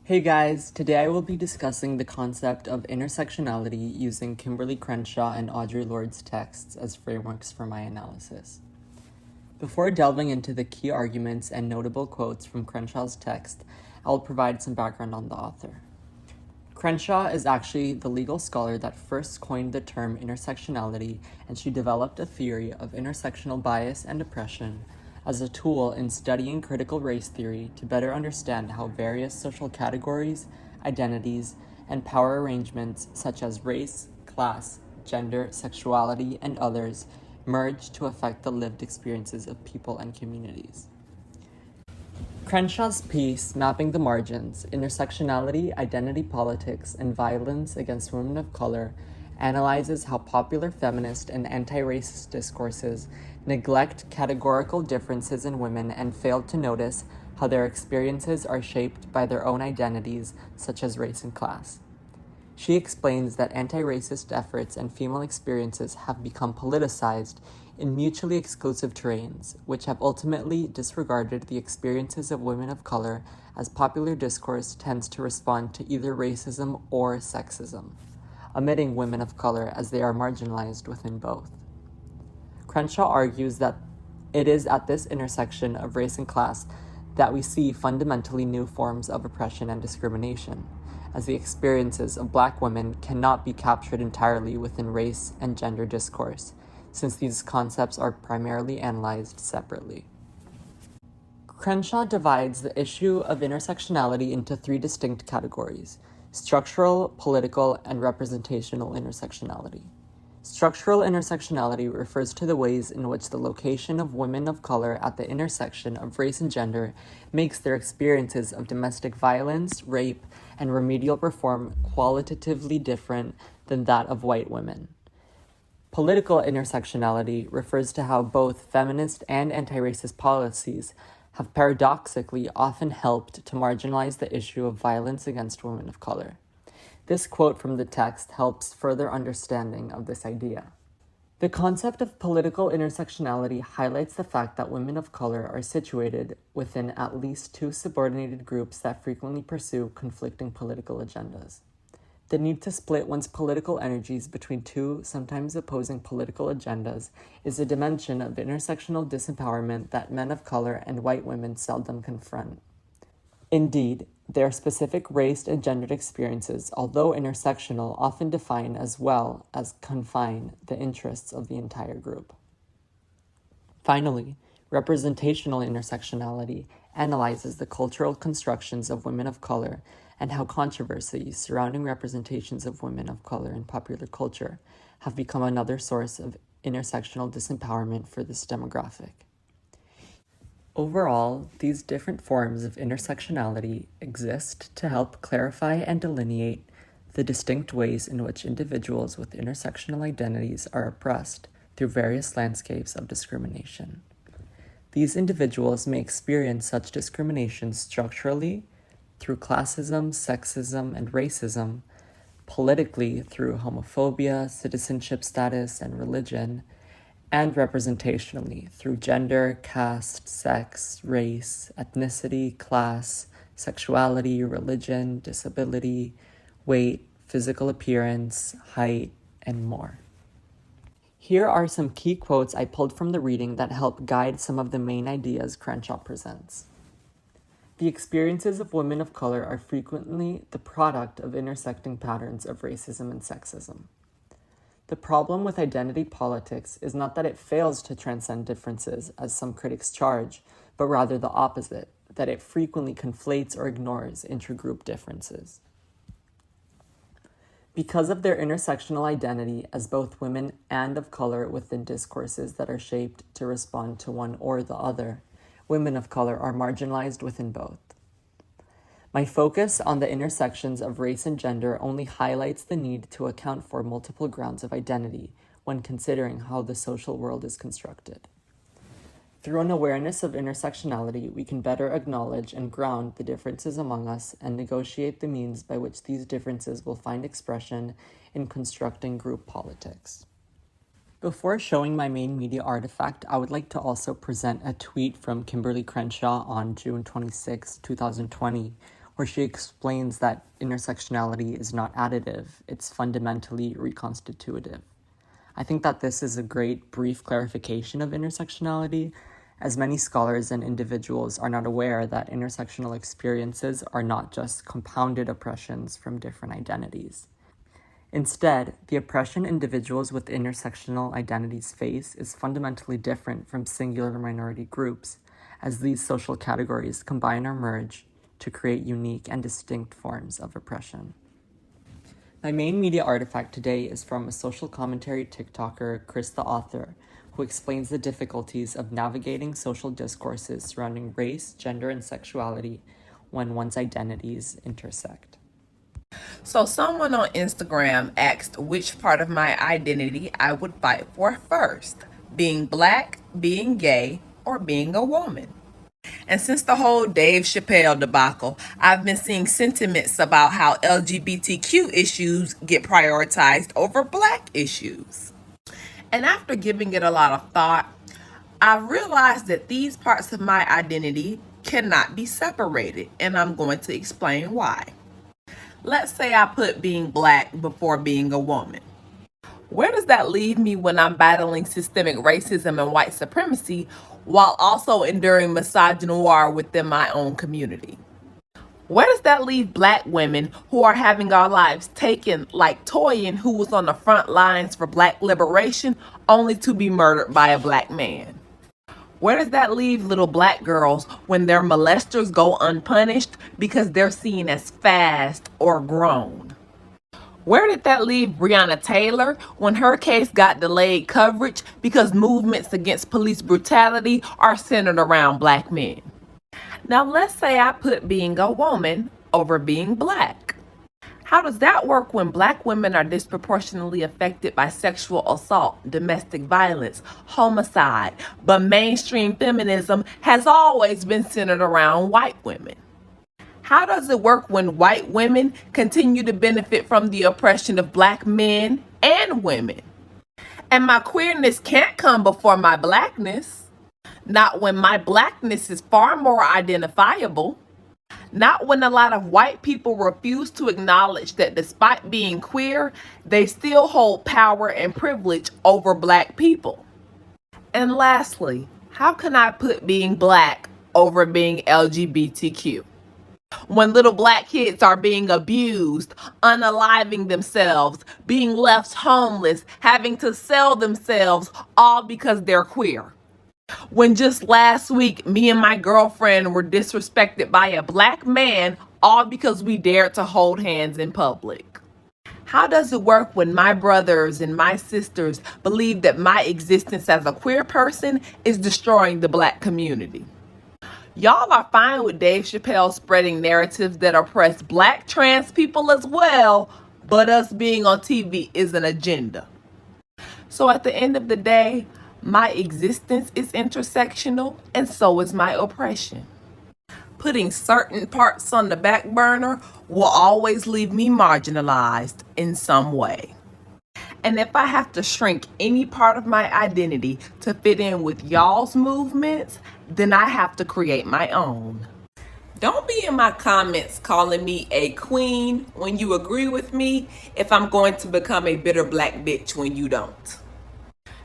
Hey guys, today I will be discussing the concept of intersectionality using Kimberly Crenshaw and Audre Lorde's texts as frameworks for my analysis. Before delving into the key arguments and notable quotes from Crenshaw's text, I will provide some background on the author. Crenshaw is actually the legal scholar that first coined the term intersectionality, and she developed a theory of intersectional bias and oppression as a tool in studying critical race theory to better understand how various social categories, identities, and power arrangements such as race, class, gender, sexuality, and others merge to affect the lived experiences of people and communities. Crenshaw's piece, Mapping the Margins, Intersectionality, Identity Politics, and Violence Against Women of Color, analyzes how popular feminist and anti-racist discourses neglect categorical differences in women and fail to notice how their experiences are shaped by their own identities, such as race and class. She explains that anti-racist efforts and female experiences have become politicized in mutually exclusive terrains, which have ultimately disregarded the experiences of women of color as popular discourse tends to respond to either racism or sexism, omitting women of color as they are marginalized within both. Crenshaw argues that it is at this intersection of race and class that we see fundamentally new forms of oppression and discrimination, as the experiences of Black women cannot be captured entirely within race and gender discourse, since these concepts are primarily analyzed separately. Crenshaw divides the issue of intersectionality into three distinct categories: structural, political, and representational intersectionality. Structural intersectionality refers to the ways in which the location of women of color at the intersection of race and gender makes their experiences of domestic violence, rape, and remedial reform qualitatively different than that of white women. Political intersectionality refers to how both feminist and anti-racist policies have paradoxically often helped to marginalize the issue of violence against women of color. This quote from the text helps further understanding of this idea. The concept of political intersectionality highlights the fact that women of color are situated within at least two subordinated groups that frequently pursue conflicting political agendas. The need to split one's political energies between two, sometimes opposing political agendas is a dimension of intersectional disempowerment that men of color and white women seldom confront. Indeed, their specific race and gendered experiences, although intersectional, often define as well as confine the interests of the entire group. Finally, representational intersectionality analyzes the cultural constructions of women of color and how controversies surrounding representations of women of color in popular culture have become another source of intersectional disempowerment for this demographic. Overall, these different forms of intersectionality exist to help clarify and delineate the distinct ways in which individuals with intersectional identities are oppressed through various landscapes of discrimination. These individuals may experience such discrimination structurally through classism, sexism, and racism, politically through homophobia, citizenship status, and religion, and representationally through gender, caste, sex, race, ethnicity, class, sexuality, religion, disability, weight, physical appearance, height, and more. Here are some key quotes I pulled from the reading that help guide some of the main ideas Crenshaw presents. The experiences of women of color are frequently the product of intersecting patterns of racism and sexism. The problem with identity politics is not that it fails to transcend differences, as some critics charge, but rather the opposite, that it frequently conflates or ignores intergroup differences. Because of their intersectional identity as both women and of color within discourses that are shaped to respond to one or the other, women of color are marginalized within both. My focus on the intersections of race and gender only highlights the need to account for multiple grounds of identity when considering how the social world is constructed. Through an awareness of intersectionality, we can better acknowledge and ground the differences among us and negotiate the means by which these differences will find expression in constructing group politics. Before showing my main media artifact, I would like to also present a tweet from Kimberly Crenshaw on June 26, 2020, where she explains that intersectionality is not additive, it's fundamentally reconstitutive. I think that this is a great brief clarification of intersectionality, as many scholars and individuals are not aware that intersectional experiences are not just compounded oppressions from different identities. Instead, the oppression individuals with intersectional identities face is fundamentally different from singular minority groups, as these social categories combine or merge to create unique and distinct forms of oppression. My main media artifact today is from a social commentary TikToker, Chris the Author, who explains the difficulties of navigating social discourses surrounding race, gender, and sexuality when one's identities intersect. So someone on Instagram asked which part of my identity I would fight for first, being black, being gay, or being a woman. And since the whole Dave Chappelle debacle, I've been seeing sentiments about how LGBTQ issues get prioritized over black issues. And after giving it a lot of thought, I realized that these parts of my identity cannot be separated, and I'm going to explain why. Let's say I put being black before being a woman. Where does that leave me when I'm battling systemic racism and white supremacy while also enduring misogynoir within my own community? Where does that leave black women who are having our lives taken, like Toyin, who was on the front lines for black liberation, only to be murdered by a black man? Where does that leave little black girls when their molesters go unpunished because they're seen as fast or grown? Where did that leave Breonna Taylor when her case got delayed coverage because movements against police brutality are centered around black men? Now let's say I put being a woman over being black. How does that work when black women are disproportionately affected by sexual assault, domestic violence, homicide, but mainstream feminism has always been centered around white women? How does it work when white women continue to benefit from the oppression of black men and women? And my queerness can't come before my blackness. Not when my blackness is far more identifiable. Not when a lot of white people refuse to acknowledge that despite being queer, they still hold power and privilege over black people. And lastly, how can I put being black over being LGBTQ? When little black kids are being abused, unaliving themselves, being left homeless, having to sell themselves, all because they're queer. When just last week, me and my girlfriend were disrespected by a black man, all because we dared to hold hands in public. How does it work when my brothers and my sisters believe that my existence as a queer person is destroying the black community? Y'all are fine with Dave Chappelle spreading narratives that oppress black trans people as well, but us being on TV is an agenda. So at the end of the day, my existence is intersectional, and so is my oppression. Putting certain parts on the back burner will always leave me marginalized in some way. And if I have to shrink any part of my identity to fit in with y'all's movements, then I have to create my own. Don't be in my comments calling me a queen when you agree with me if I'm going to become a bitter black bitch when you don't.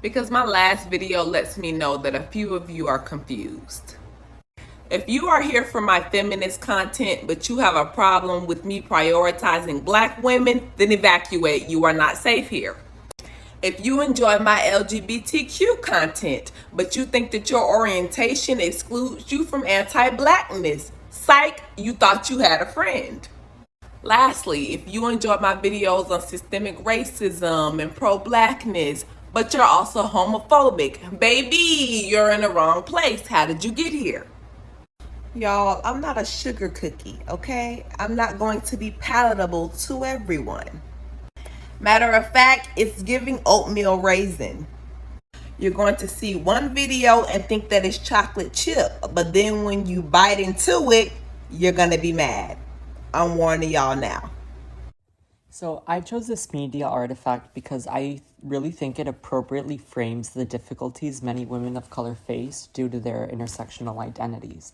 Because my last video lets me know that a few of you are confused. If you are here for my feminist content, but you have a problem with me prioritizing black women, then evacuate. You are not safe here. If you enjoy my LGBTQ content, but you think that your orientation excludes you from anti-blackness, psych, you thought you had a friend. Lastly, if you enjoy my videos on systemic racism and pro-blackness, but you're also homophobic, baby, you're in the wrong place. How did you get here? Y'all, I'm not a sugar cookie, okay? I'm not going to be palatable to everyone. Matter of fact, it's giving oatmeal raisin. You're going to see one video and think that it's chocolate chip, but then when you bite into it, you're gonna be mad. I'm warning y'all now. So I chose this media artifact because I really think it appropriately frames the difficulties many women of color face due to their intersectional identities.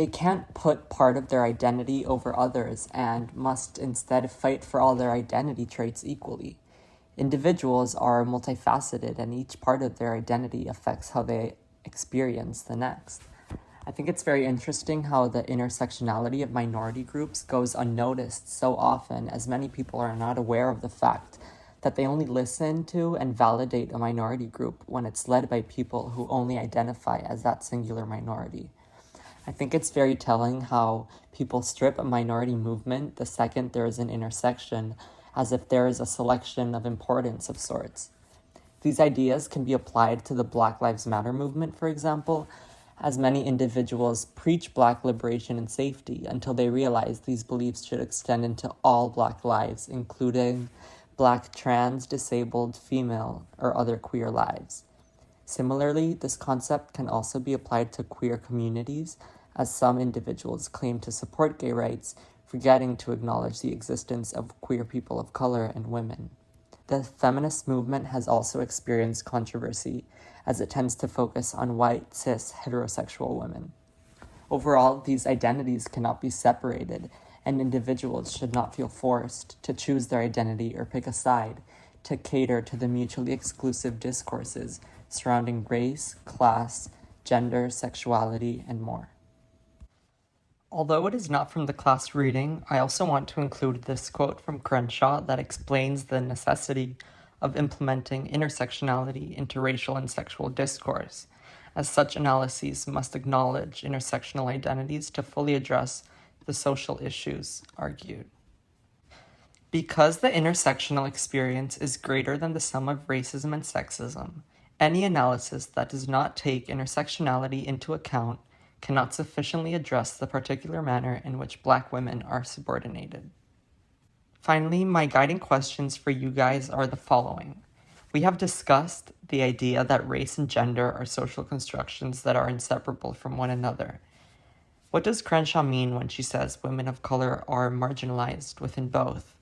They can't put part of their identity over others and must instead fight for all their identity traits equally. Individuals are multifaceted, and each part of their identity affects how they experience the next. I think it's very interesting how the intersectionality of minority groups goes unnoticed so often, as many people are not aware of the fact that they only listen to and validate a minority group when it's led by people who only identify as that singular minority. I think it's very telling how people strip a minority movement the second there is an intersection, as if there is a selection of importance of sorts. These ideas can be applied to the Black Lives Matter movement, for example, as many individuals preach Black liberation and safety until they realize these beliefs should extend into all Black lives, including Black trans, disabled, female, or other queer lives. Similarly, this concept can also be applied to queer communities, as some individuals claim to support gay rights, forgetting to acknowledge the existence of queer people of color and women. The feminist movement has also experienced controversy, as it tends to focus on white, cis, heterosexual women. Overall, these identities cannot be separated, and individuals should not feel forced to choose their identity or pick a side to cater to the mutually exclusive discourses surrounding race, class, gender, sexuality, and more. Although it is not from the class reading, I also want to include this quote from Crenshaw that explains the necessity of implementing intersectionality into racial and sexual discourse, as such analyses must acknowledge intersectional identities to fully address the social issues argued. Because the intersectional experience is greater than the sum of racism and sexism, any analysis that does not take intersectionality into account cannot sufficiently address the particular manner in which Black women are subordinated. Finally, my guiding questions for you guys are the following. We have discussed the idea that race and gender are social constructions that are inseparable from one another. What does Crenshaw mean when she says women of color are marginalized within both?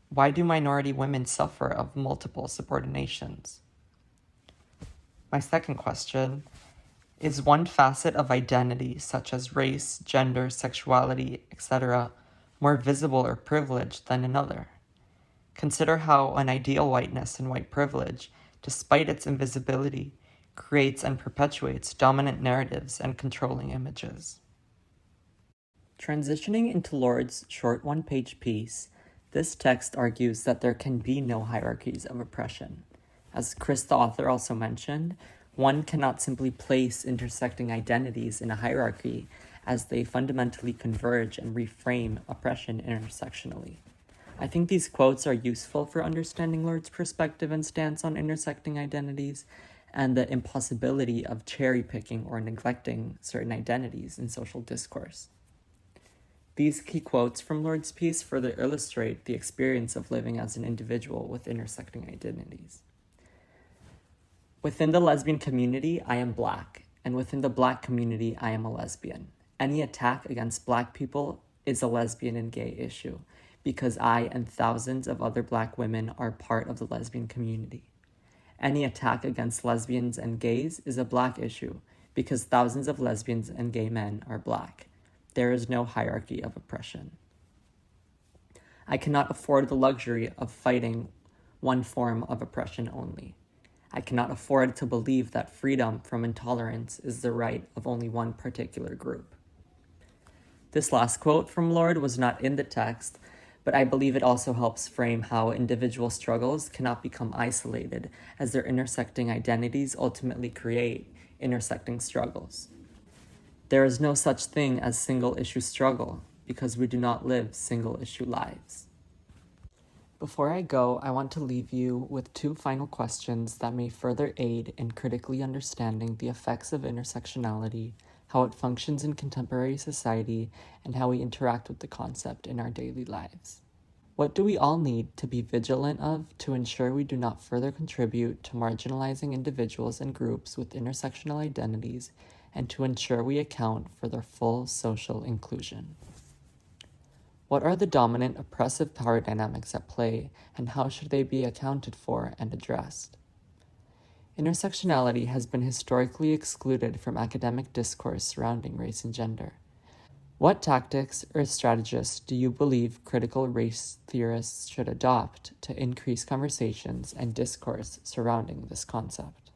Why do minority women suffer of multiple subordinations? My second question: is one facet of identity, such as race, gender, sexuality, etc., more visible or privileged than another? Consider how an ideal whiteness and white privilege, despite its invisibility, creates and perpetuates dominant narratives and controlling images. Transitioning into Lord's short one-page piece, this text argues that there can be no hierarchies of oppression. As Chris, the author, also mentioned, one cannot simply place intersecting identities in a hierarchy, as they fundamentally converge and reframe oppression intersectionally. I think these quotes are useful for understanding Lord's perspective and stance on intersecting identities and the impossibility of cherry-picking or neglecting certain identities in social discourse. These key quotes from Lord's piece further illustrate the experience of living as an individual with intersecting identities. Within the lesbian community, I am Black, and within the Black community, I am a lesbian. Any attack against Black people is a lesbian and gay issue, because I and thousands of other Black women are part of the lesbian community. Any attack against lesbians and gays is a Black issue, because thousands of lesbians and gay men are Black. There is no hierarchy of oppression. I cannot afford the luxury of fighting one form of oppression only. I cannot afford to believe that freedom from intolerance is the right of only one particular group. This last quote from Lord was not in the text, but I believe it also helps frame how individual struggles cannot become isolated, as their intersecting identities ultimately create intersecting struggles. There is no such thing as single-issue struggle, because we do not live single-issue lives. Before I go, I want to leave you with two final questions that may further aid in critically understanding the effects of intersectionality, how it functions in contemporary society, and how we interact with the concept in our daily lives. What do we all need to be vigilant of to ensure we do not further contribute to marginalizing individuals and groups with intersectional identities, and to ensure we account for their full social inclusion? What are the dominant oppressive power dynamics at play, and how should they be accounted for and addressed? Intersectionality has been historically excluded from academic discourse surrounding race and gender. What tactics or strategies do you believe critical race theorists should adopt to increase conversations and discourse surrounding this concept?